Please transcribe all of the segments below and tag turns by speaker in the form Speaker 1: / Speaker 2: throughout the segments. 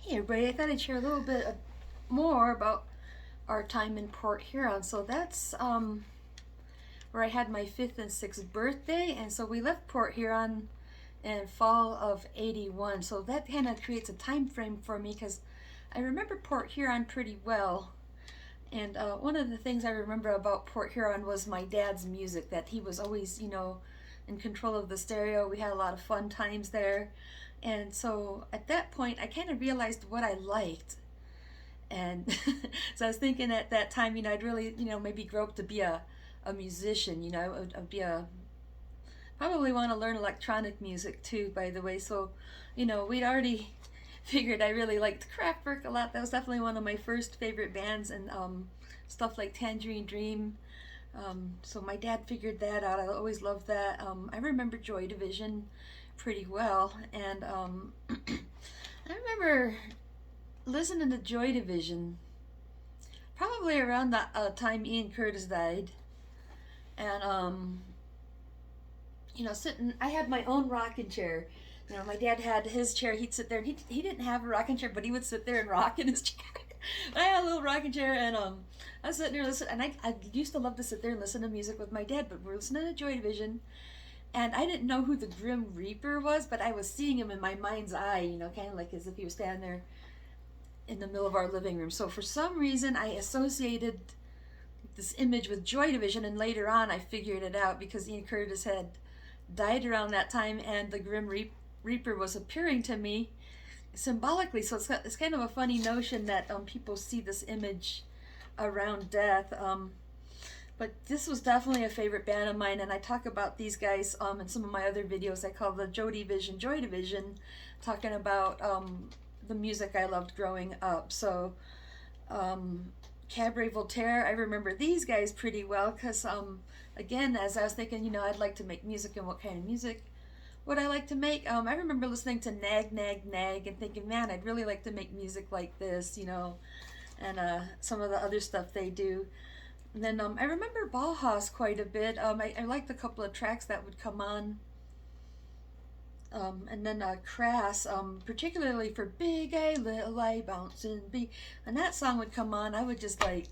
Speaker 1: Hey everybody, I thought I'd share a little bit more about our time in Port Huron. So that's where I had my 5th and 6th birthday, and so we left Port Huron in fall of '81. So that kind of creates a time frame for me because I remember Port Huron pretty well. And one of the things I remember about Port Huron was my dad's music, that he was always, in control of the stereo. We had a lot of fun times there. And so at that point, I kind of realized what I liked. And so I was thinking at that time, I'd really, maybe grow up to be a musician. I'd be probably want to learn electronic music too, by the way. So, we'd already figured I really liked Kraftwerk a lot. That was definitely one of my first favorite bands, and stuff like Tangerine Dream. So my dad figured that out. I always loved that. I remember Joy Division pretty well, and I remember listening to Joy Division probably around that time Ian Curtis died, and sitting. I had my own rocking chair. My dad had his chair. He'd sit there, and he didn't have a rocking chair, but he would sit there and rock in his chair. I had a little rocking chair, and I was sitting there listening. And I used to love to sit there and listen to music with my dad. But we're listening to Joy Division, and I didn't know who the Grim Reaper was, but I was seeing him in my mind's eye. Kind of like as if he was standing there in the middle of our living room. So for some reason, I associated this image with Joy Division, and later on, I figured it out because Ian Curtis had died around that time, and the Grim Reaper was appearing to me symbolically. So it's kind of a funny notion that people see this image around death. But this was definitely a favorite band of mine, and I talk about these guys in some of my other videos. I call the Joy Division, talking about the music I loved growing up. So Cabaret Voltaire, I remember these guys pretty well because, again, as I was thinking, I'd like to make music, and what kind of music would I like to make? I remember listening to Nag, Nag, Nag and thinking, man, I'd really like to make music like this, and some of the other stuff they do. And then I remember Bauhaus quite a bit. I liked a couple of tracks that would come on. And then Crass, particularly for Big A, Little A, Bouncing B. And that song would come on, I would just like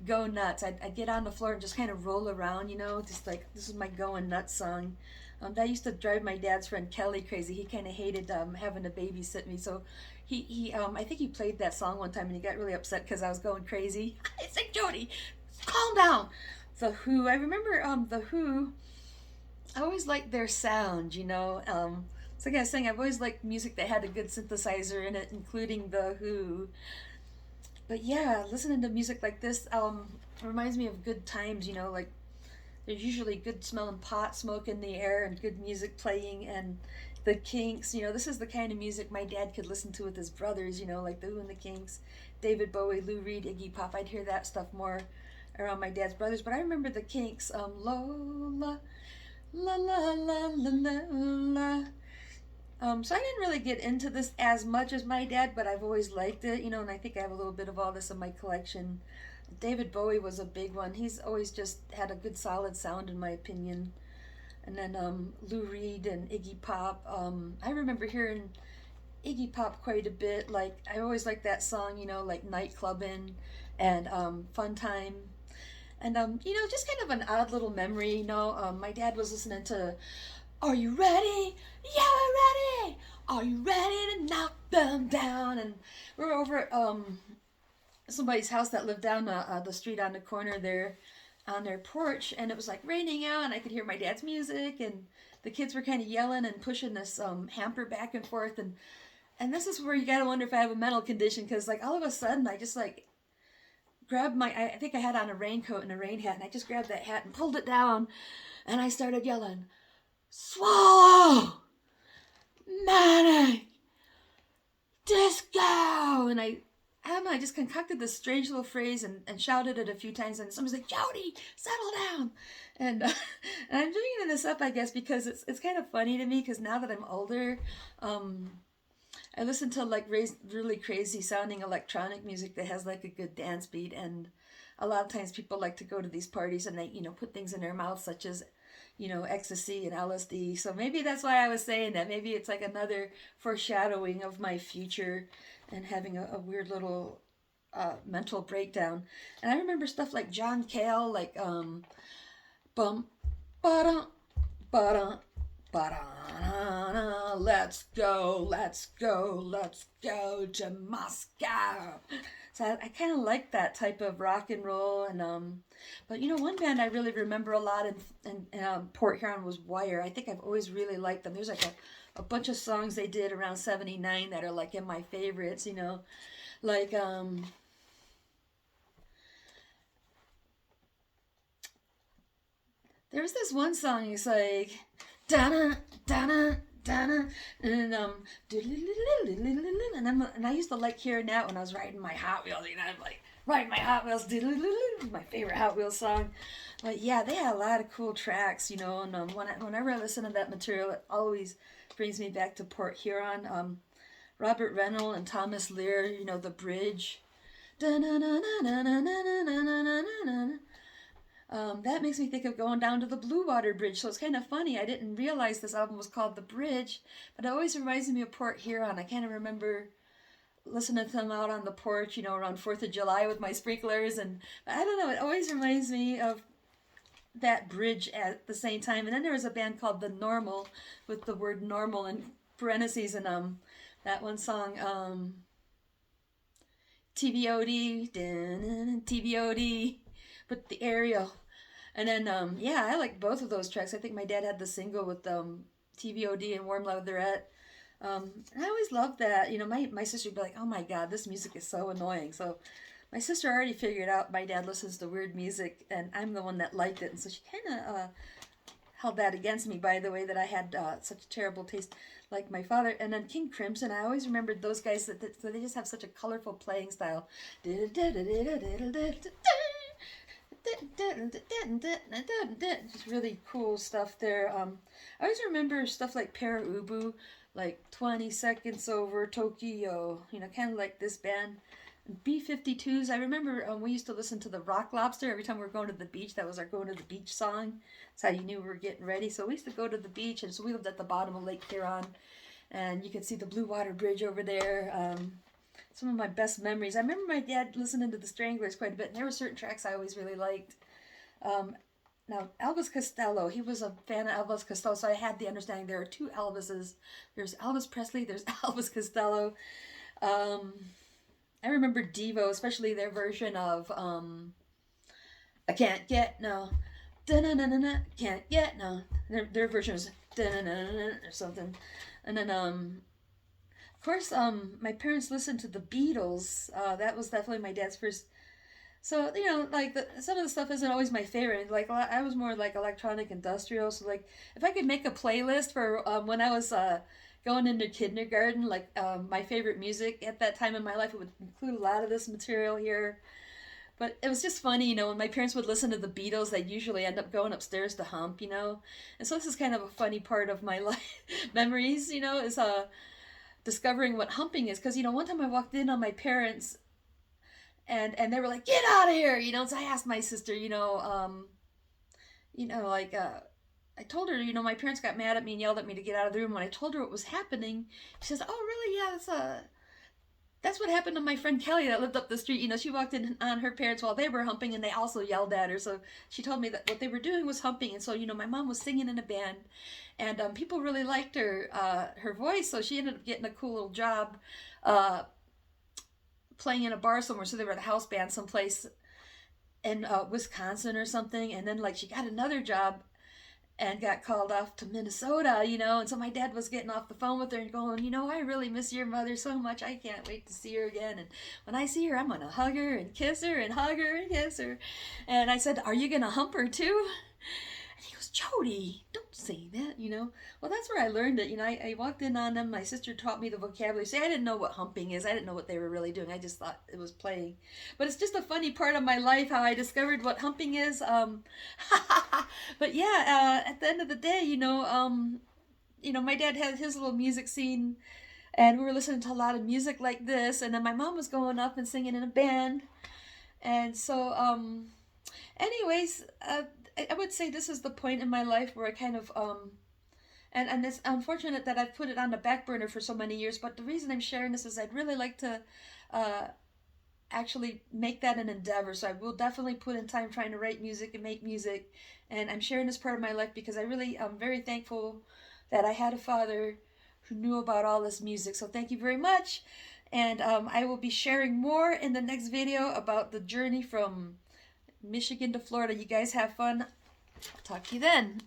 Speaker 1: go nuts. I'd get on the floor and just kind of roll around, just like, this is my going nuts song. That used to drive my dad's friend Kelly crazy. He kind of hated having to babysit me. So he I think he played that song one time and he got really upset because I was going crazy. It's like, Jody, calm down. The Who, I remember The Who, I always liked their sound, so like I was saying, I've always liked music that had a good synthesizer in it, including The Who. But yeah, listening to music like this reminds me of good times, like there's usually good smelling pot smoke in the air and good music playing, and the Kinks. This is the kind of music my dad could listen to with his brothers, like the Who and the Kinks, David Bowie, Lou Reed, Iggy Pop. I'd hear that stuff more around my dad's brothers. But I remember the Kinks, Lola, la la la la la la. So I didn't really get into this as much as my dad, but I've always liked it, and I think I have a little bit of all this in my collection. David Bowie was a big one. He's always just had a good solid sound in my opinion. And then Lou Reed and Iggy Pop. I remember hearing Iggy Pop quite a bit. Like, I always liked that song, like Nightclubbin' and Fun Time. And just kind of an odd little memory, my dad was listening to Are You Ready? Yeah, we're ready! Are you ready to knock them down? And we're over at somebody's house that lived down the street on the corner there on their porch, and it was like raining out, and I could hear my dad's music, and the kids were kind of yelling and pushing this hamper back and forth, and this is where you gotta wonder if I have a mental condition, because like all of a sudden I just like grabbed I think I had on a raincoat and a rain hat, and I just grabbed that hat and pulled it down, and I started yelling, "Swallow! Manic! Disco!" And I don't know, I just concocted this strange little phrase and shouted it a few times, and somebody's like, "Jody, settle down!" And, and I'm bringing this up, I guess, because it's kind of funny to me, because now that I'm older, I listen to like really crazy sounding electronic music that has like a good dance beat, and a lot of times people like to go to these parties and they, put things in their mouths such as ecstasy and LSD. So maybe that's why I was saying that. Maybe it's like another foreshadowing of my future and having a weird little mental breakdown. And I remember stuff like John Cale, like bum, ba-dum, ba-dum, ba-da, let's go, let's go to Moscow. So I kind of like that type of rock and roll, and but one band I really remember a lot in Port Huron was Wire. I think I've always really liked them. There's like a bunch of songs they did around '79 that are like in my favorites. Like there was this one song. It's like dana dana dana, and and I used to like hearing that when I was riding my Hot Wheels. I'm like riding my Hot Wheels. My favorite Hot Wheels song. But yeah, they had a lot of cool tracks. And whenever I listen to that material, it always brings me back to Port Huron. Robert Reynolds and Thomas Lear. The bridge. That makes me think of going down to the Blue Water Bridge. So it's kind of funny. I didn't realize this album was called The Bridge, but it always reminds me of Port Huron. I kind of remember listening to them out on the porch, around 4th of July with my sprinklers. And I don't know, it always reminds me of that bridge at the same time. And then there was a band called The Normal with the word normal in parentheses. And that one song, TBOD, TBOD, but the aerial. And then, yeah, I like both of those tracks. I think my dad had the single with TBOD and Warm Leatherette. And I always loved that. My sister would be like, oh my God, this music is so annoying. So my sister already figured out my dad listens to weird music, and I'm the one that liked it. And so she kind of held that against me, by the way, that I had such a terrible taste like my father. And then King Crimson, I always remembered those guys that they just have such a colorful playing style. Just really cool stuff there. I always remember stuff like Para Ubu, like 20 Seconds Over Tokyo, kind of like this band. B-52s, I remember we used to listen to the Rock Lobster every time we were going to the beach. That was our going to the beach song. That's how you knew we were getting ready. So we used to go to the beach, and so we lived at the bottom of Lake Huron, and you could see the Blue Water Bridge over there. Some of my best memories. I remember my dad listening to the Stranglers quite a bit, and there were certain tracks I always really liked. Now, Elvis Costello, he was a fan of Elvis Costello, so I had the understanding there are two Elvises. There's Elvis Presley, there's Elvis Costello. I remember Devo, especially their version of I Can't Get No, da-na-na-na-na, Can't Get No. Their version was da-na-na-na-na or something. And then of course, my parents listened to the Beatles. That was definitely my dad's first. So like some of the stuff isn't always my favorite. Like I was more like electronic industrial. So like if I could make a playlist for when I was going into kindergarten, like my favorite music at that time in my life, it would include a lot of this material here. But it was just funny, when my parents would listen to the Beatles, they'd usually end up going upstairs to hump, And so this is kind of a funny part of my life memories, is discovering what humping is. Because one time I walked in on my parents, and they were like, get out of here, So I asked my sister, like I told her, my parents got mad at me and yelled at me to get out of the room. When I told her what was happening, she says, oh really? Yeah, that's what happened to my friend Kelly that lived up the street. She walked in on her parents while they were humping, and they also yelled at her. So she told me that what they were doing was humping. And so, my mom was singing in a band, and people really liked her voice. So she ended up getting a cool little job playing in a bar somewhere. So they were at a house band someplace in Wisconsin or something. And then like she got another job and got called off to Minnesota, and so my dad was getting off the phone with her and going, I really miss your mother so much. I can't wait to see her again. And when I see her, I'm going to hug her and kiss her and hug her and kiss her. And I said, are you going to hump her too? And he goes, Jody, don't say that, Well, that's where I learned it. I walked in on them. My sister taught me the vocabulary. See, I didn't know what humping is. I didn't know what they were really doing. I just thought it was playing. But it's just a funny part of my life how I discovered what humping is. But yeah, at the end of the day, my dad had his little music scene, and we were listening to a lot of music like this. And then my mom was going up and singing in a band. And so, anyways, I would say this is the point in my life where I kind of and it's unfortunate that I've put it on the back burner for so many years. But the reason I'm sharing this is I'd really like to uh, actually make that an endeavor. So I will definitely put in time trying to write music and make music. And I'm sharing this part of my life because I really am very thankful that I had a father who knew about all this music. So thank you very much. And I will be sharing more in the next video about the journey from Michigan to Florida. You guys have fun. I'll talk to you then.